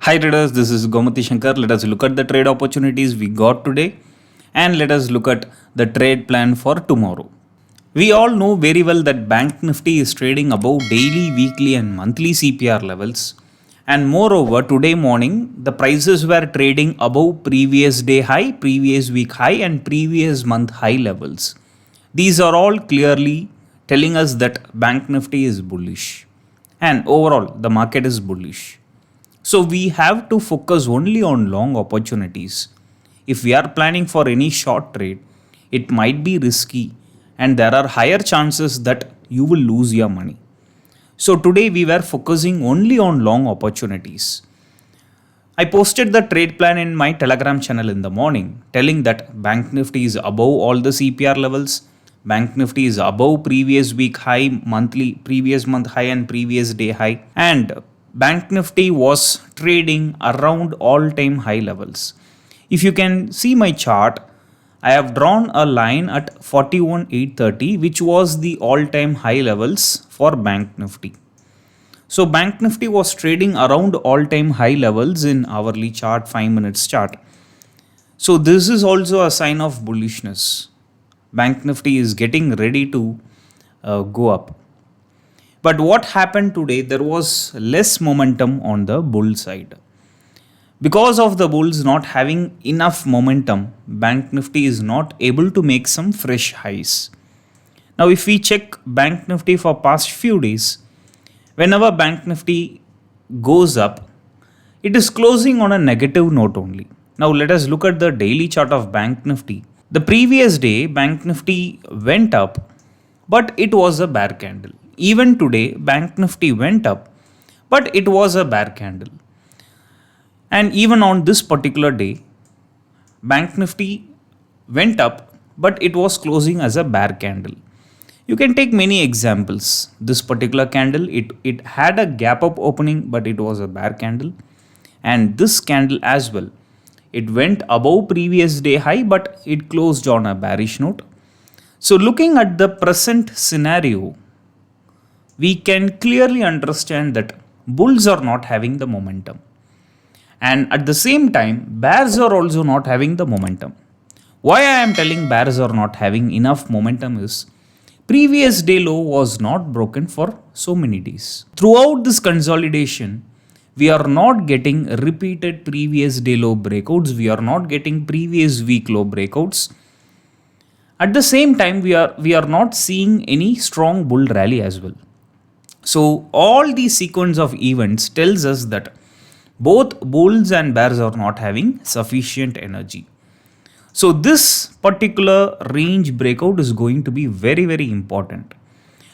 Hi traders, this is Gomathi Shankar. Let us look at the trade opportunities we got today and let us look at the trade plan for tomorrow. We all know very well that Banknifty is trading above daily, weekly and monthly CPR levels, and moreover today morning the prices were trading above previous day high, previous week high and previous month high levels. These are all clearly telling us that Banknifty is bullish and overall the market is bullish. So we have to focus only on long opportunities. If we are planning for any short trade, it might be risky and there are higher chances that you will lose your money. So today we were focusing only on long opportunities. I posted the trade plan in my Telegram channel in the morning telling that Banknifty is above all the CPR levels. Banknifty is above previous week high, monthly, previous month high and previous day high, and Banknifty was trading around all-time high levels. If you can see my chart, I have drawn a line at 41,830 which was the all-time high levels for Banknifty. So Banknifty was trading around all-time high levels in hourly chart, 5 minutes chart. So this is also a sign of bullishness. Banknifty is getting ready to go up. But what happened today, there was less momentum on the bull side. Because of the bulls not having enough momentum, Banknifty is not able to make some fresh highs. Now if we check Banknifty for past few days, whenever Banknifty goes up, it is closing on a negative note only. Now let us look at the daily chart of Banknifty. The previous day, Banknifty went up, but it was a bear candle. Even today, Banknifty went up, but it was a bear candle. And even on this particular day, Banknifty went up, but it was closing as a bear candle. You can take many examples. This particular candle, it had a gap up opening, but it was a bear candle. And this candle as well, it went above previous day high, but it closed on a bearish note. So looking at the present scenario, we can clearly understand that bulls are not having the momentum. And at the same time, bears are also not having the momentum. Why I am telling bears are not having enough momentum is, previous day low was not broken for so many days. Throughout this consolidation, we are not getting repeated previous day low breakouts. We are not getting previous week low breakouts. At the same time, we are not seeing any strong bull rally as well. So all these sequence of events tells us that both bulls and bears are not having sufficient energy. So this particular range breakout is going to be very, very important.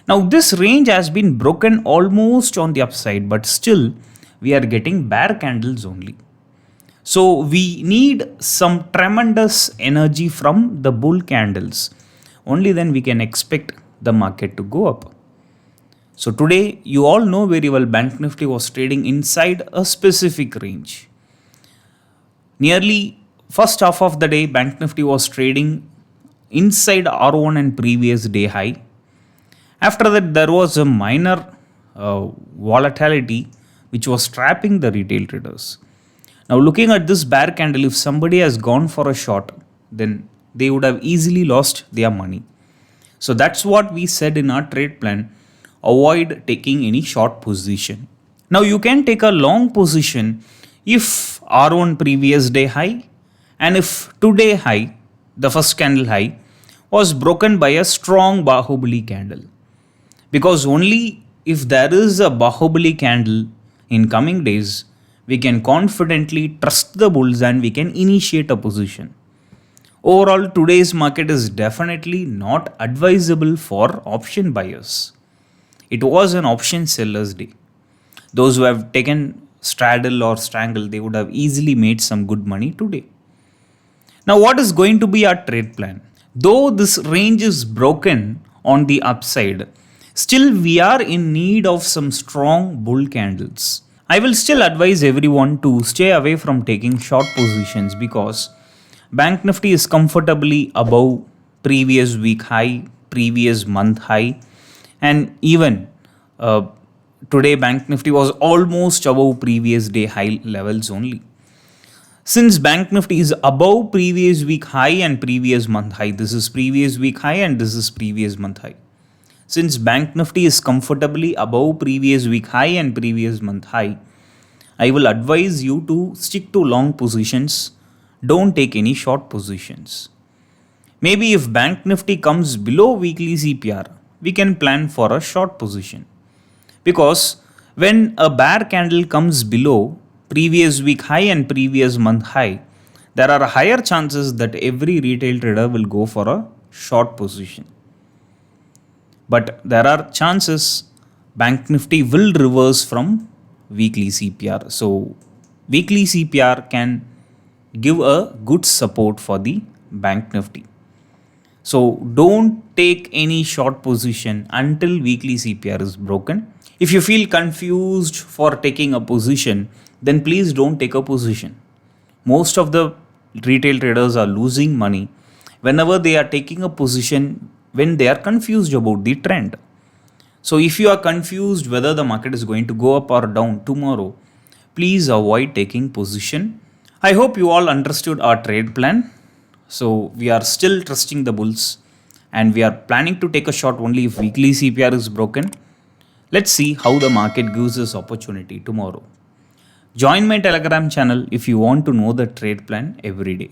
Now this range has been broken almost on the upside, but still we are getting bear candles only. So we need some tremendous energy from the bull candles. Only then we can expect the market to go up. So today you all know very well Banknifty was trading inside a specific range. Nearly first half of the day Banknifty was trading inside R1 and previous day high. After that there was a minor volatility which was trapping the retail traders. Now looking at this bear candle, if somebody has gone for a short, then they would have easily lost their money. So that's what we said in our trade plan. Avoid taking any short position. Now you can take a long position if R1 previous day high and if today high, the first candle high, was broken by a strong Bahubali candle. Because only if there is a Bahubali candle in coming days, we can confidently trust the bulls and we can initiate a position. Overall, today's market is definitely not advisable for option buyers. It was an option seller's day. Those who have taken straddle or strangle, they would have easily made some good money today. Now what is going to be our trade plan? Though this range is broken on the upside, still we are in need of some strong bull candles. I will still advise everyone to stay away from taking short positions because Banknifty is comfortably above previous week high, previous month high, and even Today Bank Nifty was almost above previous day high levels only. Since Bank Nifty is above previous week high and previous month high, this is previous week high and this is previous month high. Since Bank Nifty is comfortably above previous week high and previous month high, I will advise you to stick to long positions. Don't take any short positions. Maybe if Bank Nifty comes below weekly CPR, we can plan for a short position. Because when a bear candle comes below previous week high and previous month high, there are higher chances that every retail trader will go for a short position. But there are chances Bank Nifty will reverse from weekly CPR. So weekly CPR can give a good support for the Bank Nifty. So don't take any short position until weekly CPR is broken. If you feel confused for taking a position, then please don't take a position. Most of the retail traders are losing money whenever they are taking a position when they are confused about the trend. So if you are confused whether the market is going to go up or down tomorrow, please avoid taking position. I hope you all understood our trade plan. So we are still trusting the bulls and we are planning to take a short only if weekly CPR is broken. Let's see how the market gives us opportunity tomorrow. Join my Telegram channel if you want to know the trade plan every day.